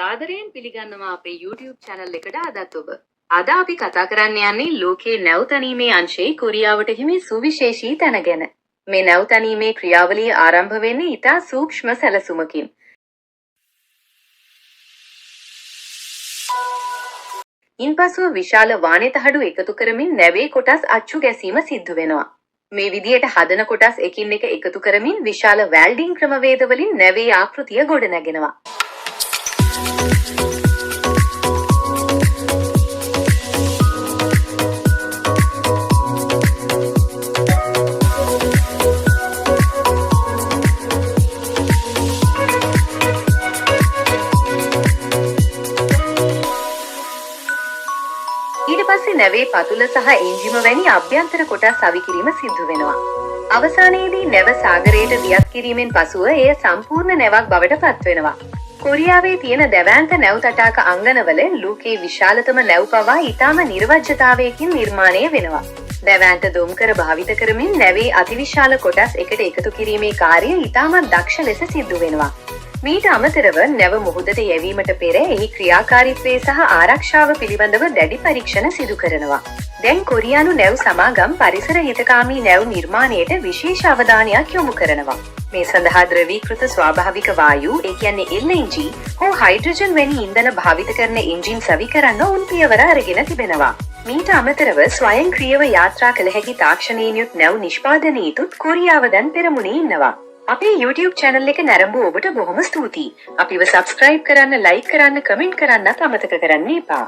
ආදරයෙන් පිළිගන්නවා අපේ YouTube channel එකට අදත් ඔබ. අද අපි කතා කරන්න යන්නේ ලෝකයේ නැවතණීමේ අංශයේ කොරියාවට හිමි සුවිශේෂී තැන ගැන. මේ නැවතණීමේ ක්‍රියාවලිය ආරම්භ වෙන්නේ ඉතා සූක්ෂම සැලසුමකින්. ඉන්පසුව විශාල වානේ තහඩු එකතු කරමින් නැවේ කොටස් අච්චු ගැසීම සිද්ධ වෙනවා. මේ විදියට හදන කොටස් එකින් එක එකතු කරමින් විශාල වැල්ඩින් ක්‍රමවේද වලින් නැවේ ආකෘතිය ගොඩනැගෙනවා. ඊට පස්සේ නැවේ පතුල සහ එන්ජිම වැනි අභ්‍යන්තර කොටස් අවි කිරීම සිදු වෙනවා. අවසානයේදී නැව සාගරයට දියත් කිරීමෙන් පසුව එය සම්පූර්ණ නැවක් බවට පත් වෙනවා. කොරියාවේ තියෙන දැවැන්ත නැව් තටාක අංගනවල ලෝකේ විශාලතම නැව් පවා ඊටම නිර්වජ්‍යතාවයකින් නිර්මාණය වෙනවා. දැවැන්ත දොම්කර භාවිත කරමින් නැවේ අතිවිශාල කොටස් එකට එකතු කිරීමේ කාර්යය ඊටම දක්ෂ ලෙස සිදු වෙනවා. මීට අමතරව නැව මුහුදට යැවීමට පෙර එහි ක්‍රියාකාරීත්වය සහ ආරක්ෂාව පිළිබඳව දැඩි පරීක්ෂණ සිදු කරනවා. දැන් කොරියානු නැව් සමාගම් පරිසර හිතකාමී නැව් නිර්මාණයට විශේෂ අවධානයක් යොමු කරනවා. මේ සඳහා ද්‍රවීකృత ස්වාභාවික වායු, ඒ කියන්නේ LNG හෝ හයිඩ්‍රජන් වැනි ඉන්ධන භාවිත කරන එන්ජින් සවි කරන්න උන් පියවර අරගෙන තිබෙනවා. මීට අමතරව ස්වයංක්‍රීයව යාත්‍රා කළ හැකි තාක්ෂණයෙන් යුත් නැව් නිෂ්පාදනයේතුත් කොරියාව දැන් පෙරමුණේ ඉන්නවා. අපේ YouTube channel එක නැරඹු ඔබට බොහොම ස්තුතියි. අපිව subscribe කරන්න, like කරන්න, comment කරන්නත් අමතක කරන්න එපා.